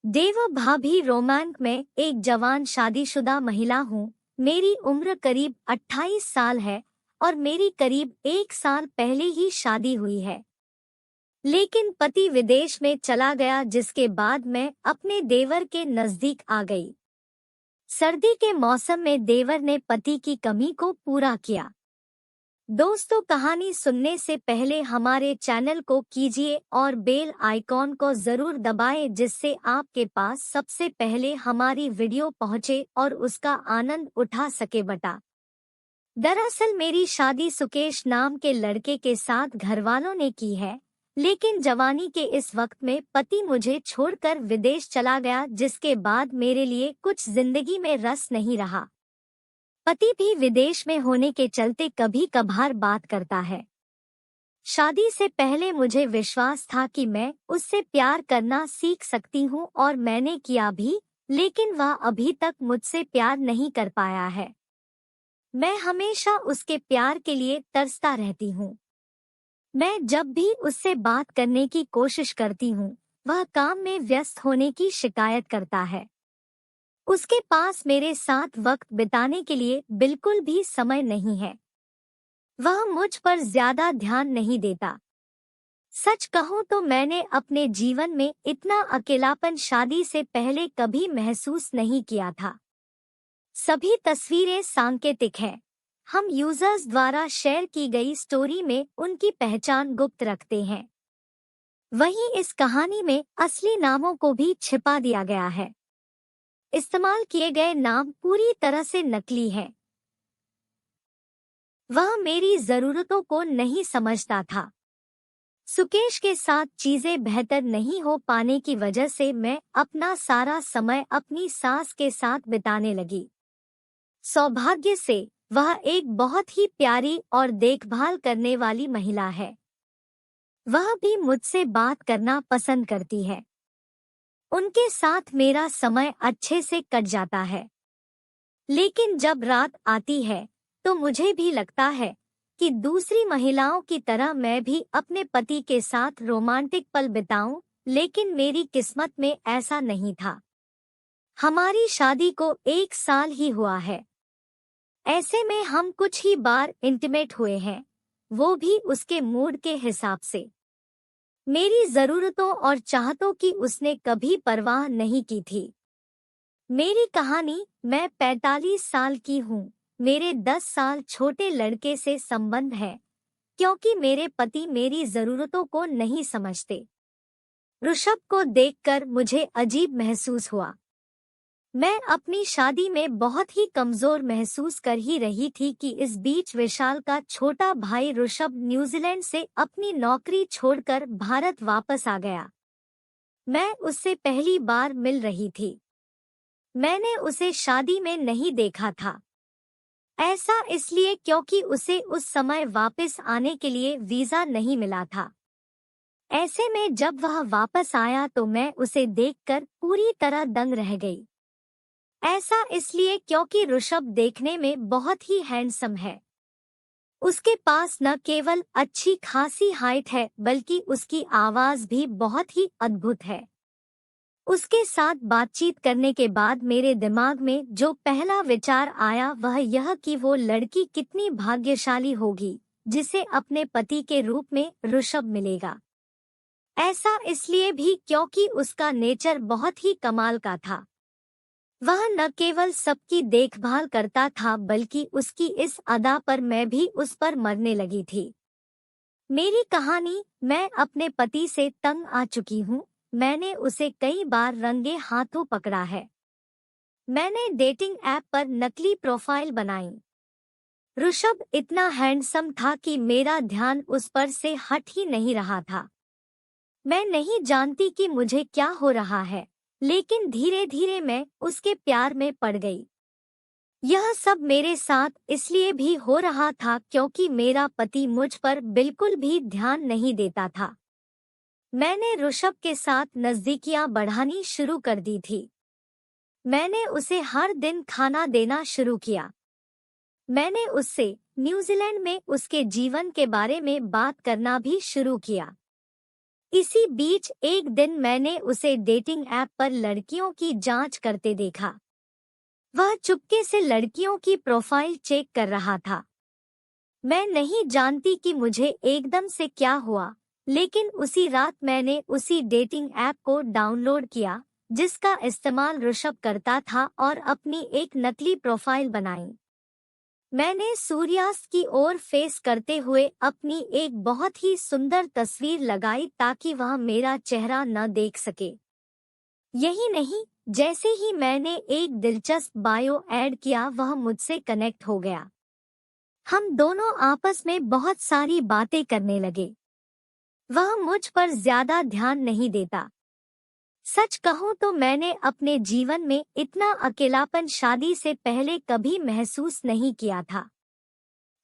देवा भाभी रोमांक में एक जवान शादीशुदा महिला हूँ। मेरी उम्र करीब 28 साल है और मेरी करीब 1 साल पहले ही शादी हुई है। लेकिन पति विदेश में चला गया, जिसके बाद मैं अपने देवर के नजदीक आ गई। सर्दी के मौसम में देवर ने पति की कमी को पूरा किया। दोस्तों, कहानी सुनने से पहले हमारे चैनल को कीजिए और बेल आइकॉन को जरूर दबाएं, जिससे आपके पास सबसे पहले हमारी वीडियो पहुंचे और उसका आनंद उठा सके बटा। दरअसल मेरी शादी सुकेश नाम के लड़के के साथ घरवालों ने की है, लेकिन जवानी के इस वक्त में पति मुझे छोड़कर विदेश चला गया, जिसके बाद मेरे लिए कुछ जिंदगी में रस नहीं रहा। पति भी विदेश में होने के चलते कभी कभार बात करता है। शादी से पहले मुझे विश्वास था कि मैं उससे प्यार करना सीख सकती हूँ और मैंने किया भी, लेकिन वह अभी तक मुझसे प्यार नहीं कर पाया है। मैं हमेशा उसके प्यार के लिए तरसता रहती हूँ। मैं जब भी उससे बात करने की कोशिश करती हूँ, वह काम में व्यस्त होने की शिकायत करता है। उसके पास मेरे साथ वक्त बिताने के लिए बिल्कुल भी समय नहीं है। वह मुझ पर ज्यादा ध्यान नहीं देता। सच कहूं तो मैंने अपने जीवन में इतना अकेलापन शादी से पहले कभी महसूस नहीं किया था। सभी तस्वीरें सांकेतिक हैं। हम यूजर्स द्वारा शेयर की गई स्टोरी में उनकी पहचान गुप्त रखते हैं। वहीं इस कहानी में असली नामों को भी छिपा दिया गया है। इस्तेमाल किए गए नाम पूरी तरह से नकली हैं। वह मेरी जरूरतों को नहीं समझता था। सुकेश के साथ चीजें बेहतर नहीं हो पाने की वजह से मैं अपना सारा समय अपनी सास के साथ बिताने लगी। सौभाग्य से वह एक बहुत ही प्यारी और देखभाल करने वाली महिला है। वह भी मुझसे बात करना पसंद करती है। उनके साथ मेरा समय अच्छे से कट जाता है। लेकिन जब रात आती है तो मुझे भी लगता है कि दूसरी महिलाओं की तरह मैं भी अपने पति के साथ रोमांटिक पल बिताऊं, लेकिन मेरी किस्मत में ऐसा नहीं था। हमारी शादी को 1 साल ही हुआ है। ऐसे में हम कुछ ही बार इंटीमेट हुए हैं, वो भी उसके मूड के हिसाब से। मेरी जरूरतों और चाहतों की उसने कभी परवाह नहीं की थी। मेरी कहानी, मैं 45 साल की हूँ। मेरे 10 साल छोटे लड़के से संबंध है, क्योंकि मेरे पति मेरी जरूरतों को नहीं समझते। ऋषभ को देखकर मुझे अजीब महसूस हुआ। मैं अपनी शादी में बहुत ही कमजोर महसूस कर ही रही थी कि इस बीच विशाल का छोटा भाई ऋषभ न्यूजीलैंड से अपनी नौकरी छोड़कर भारत वापस आ गया। मैं उससे पहली बार मिल रही थी। मैंने उसे शादी में नहीं देखा था। ऐसा इसलिए क्योंकि उसे उस समय वापस आने के लिए वीजा नहीं मिला था। ऐसे में जब वह वापस आया तो मैं उसे देखकर पूरी तरह दंग रह गई। ऐसा इसलिए क्योंकि ऋषभ देखने में बहुत ही हैंडसम है। उसके पास न केवल अच्छी खासी हाइट है, बल्कि उसकी आवाज भी बहुत ही अद्भुत है। उसके साथ बातचीत करने के बाद मेरे दिमाग में जो पहला विचार आया वह यह कि वो लड़की कितनी भाग्यशाली होगी जिसे अपने पति के रूप में ऋषभ मिलेगा। ऐसा इसलिए भी क्योंकि उसका नेचर बहुत ही कमाल का था। वह न केवल सबकी देखभाल करता था, बल्कि उसकी इस अदा पर मैं भी उस पर मरने लगी थी। मेरी कहानी, मैं अपने पति से तंग आ चुकी हूँ। मैंने उसे कई बार रंगे हाथों पकड़ा है। मैंने डेटिंग ऐप पर नकली प्रोफाइल बनाई। ऋषभ इतना हैंडसम था कि मेरा ध्यान उस पर से हट ही नहीं रहा था। मैं नहीं जानती कि मुझे क्या हो रहा है, लेकिन धीरे धीरे मैं उसके प्यार में पड़ गई। यह सब मेरे साथ इसलिए भी हो रहा था क्योंकि मेरा पति मुझ पर बिल्कुल भी ध्यान नहीं देता था। मैंने ऋषभ के साथ नजदीकियां बढ़ानी शुरू कर दी थी। मैंने उसे हर दिन खाना देना शुरू किया। मैंने उससे न्यूजीलैंड में उसके जीवन के बारे में बात करना भी शुरू किया। इसी बीच एक दिन मैंने उसे डेटिंग ऐप पर लड़कियों की जांच करते देखा। वह चुपके से लड़कियों की प्रोफाइल चेक कर रहा था। मैं नहीं जानती कि मुझे एकदम से क्या हुआ, लेकिन उसी रात मैंने उसी डेटिंग ऐप को डाउनलोड किया जिसका इस्तेमाल ऋषभ करता था और अपनी एक नकली प्रोफाइल बनाई। मैंने सूर्यास्त की ओर फेस करते हुए अपनी एक बहुत ही सुंदर तस्वीर लगाई ताकि वह मेरा चेहरा न देख सके। यही नहीं, जैसे ही मैंने एक दिलचस्प बायो ऐड किया वह मुझसे कनेक्ट हो गया। हम दोनों आपस में बहुत सारी बातें करने लगे। वह मुझ पर ज्यादा ध्यान नहीं देता। सच कहूं तो मैंने अपने जीवन में इतना अकेलापन शादी से पहले कभी महसूस नहीं किया था।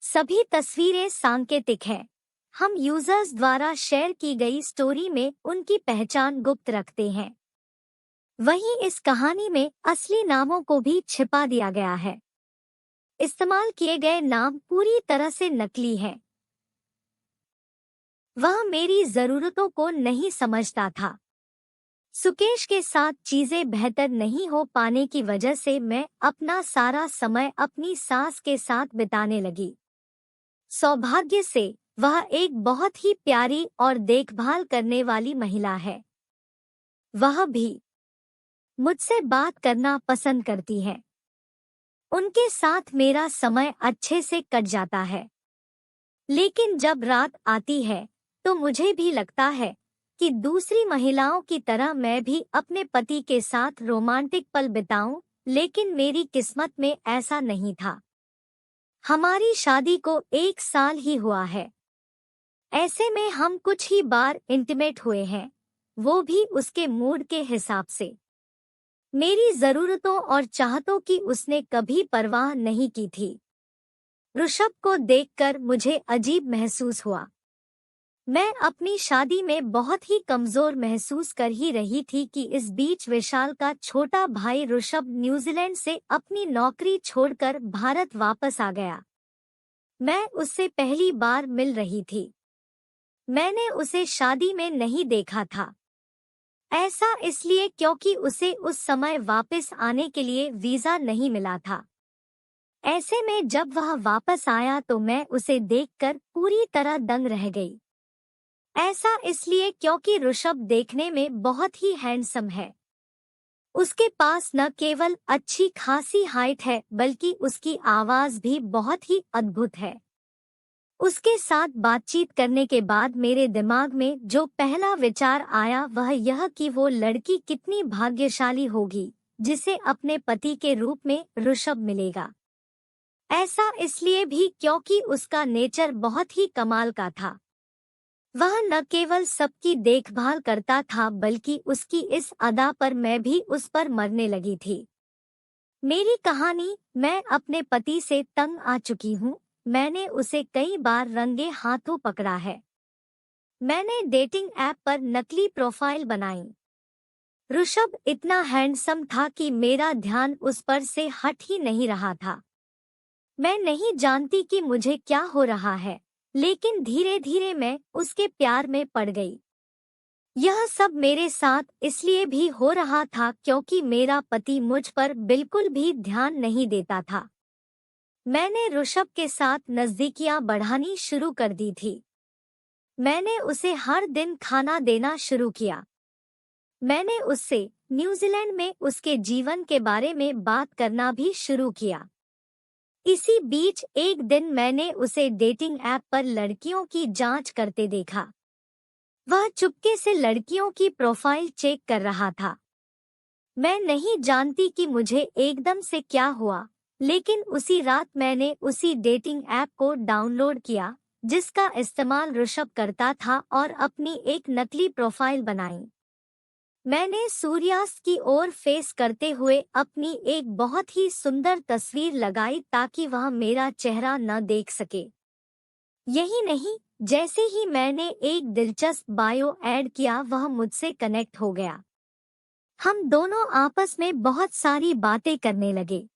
सभी तस्वीरें सांकेतिक हैं। हम यूजर्स द्वारा शेयर की गई स्टोरी में उनकी पहचान गुप्त रखते हैं। वहीं इस कहानी में असली नामों को भी छिपा दिया गया है। इस्तेमाल किए गए नाम पूरी तरह से नकली हैं। वह मेरी जरूरतों को नहीं समझता था। सुकेश के साथ चीजें बेहतर नहीं हो पाने की वजह से मैं अपना सारा समय अपनी सास के साथ बिताने लगी। सौभाग्य से वह एक बहुत ही प्यारी और देखभाल करने वाली महिला है। वह भी मुझसे बात करना पसंद करती है। उनके साथ मेरा समय अच्छे से कट जाता है। लेकिन जब रात आती है तो मुझे भी लगता है कि दूसरी महिलाओं की तरह मैं भी अपने पति के साथ रोमांटिक पल बिताऊं, लेकिन मेरी किस्मत में ऐसा नहीं था। हमारी शादी को 1 साल ही हुआ है। ऐसे में हम कुछ ही बार इंटीमेट हुए हैं, वो भी उसके मूड के हिसाब से। मेरी जरूरतों और चाहतों की उसने कभी परवाह नहीं की थी। ऋषभ को देखकर मुझे अजीब महसूस हुआ। मैं अपनी शादी में बहुत ही कमजोर महसूस कर ही रही थी कि इस बीच विशाल का छोटा भाई ऋषभ न्यूजीलैंड से अपनी नौकरी छोड़कर भारत वापस आ गया। मैं उससे पहली बार मिल रही थी। मैंने उसे शादी में नहीं देखा था। ऐसा इसलिए क्योंकि उसे उस समय वापस आने के लिए वीजा नहीं मिला था। ऐसे में जब वह वापस आया तो मैं उसे देखकर पूरी तरह दंग रह गई। ऐसा इसलिए क्योंकि ऋषभ देखने में बहुत ही हैंडसम है। उसके पास न केवल अच्छी खासी हाइट है बल्कि उसकी आवाज भी बहुत ही अद्भुत है। उसके साथ बातचीत करने के बाद मेरे दिमाग में जो पहला विचार आया वह यह कि वो लड़की कितनी भाग्यशाली होगी जिसे अपने पति के रूप में ऋषभ मिलेगा। ऐसा इसलिए भी क्योंकि उसका नेचर बहुत ही कमाल का था। वह न केवल सबकी देखभाल करता था बल्कि उसकी इस अदा पर मैं भी उस पर मरने लगी थी। मेरी कहानी, मैं अपने पति से तंग आ चुकी हूँ। मैंने उसे कई बार रंगे हाथों पकड़ा है। मैंने डेटिंग ऐप पर नकली प्रोफाइल बनाई। ऋषभ इतना हैंडसम था कि मेरा ध्यान उस पर से हट ही नहीं रहा था। मैं नहीं जानती कि मुझे क्या हो रहा है, लेकिन धीरे धीरे मैं उसके प्यार में पड़ गई। यह सब मेरे साथ इसलिए भी हो रहा था क्योंकि मेरा पति मुझ पर बिल्कुल भी ध्यान नहीं देता था। मैंने ऋषभ के साथ नजदीकियां बढ़ानी शुरू कर दी थी। मैंने उसे हर दिन खाना देना शुरू किया। मैंने उससे न्यूजीलैंड में उसके जीवन के बारे में बात करना भी शुरू किया। इसी बीच एक दिन मैंने उसे डेटिंग ऐप पर लड़कियों की जांच करते देखा। वह चुपके से लड़कियों की प्रोफाइल चेक कर रहा था। मैं नहीं जानती कि मुझे एकदम से क्या हुआ, लेकिन उसी रात मैंने उसी डेटिंग ऐप को डाउनलोड किया जिसका इस्तेमाल ऋषभ करता था और अपनी एक नकली प्रोफाइल बनाई। मैंने सूर्यास्त की ओर फेस करते हुए अपनी एक बहुत ही सुंदर तस्वीर लगाई ताकि वह मेरा चेहरा न देख सके। यही नहीं, जैसे ही मैंने एक दिलचस्प बायो ऐड किया वह मुझसे कनेक्ट हो गया। हम दोनों आपस में बहुत सारी बातें करने लगे।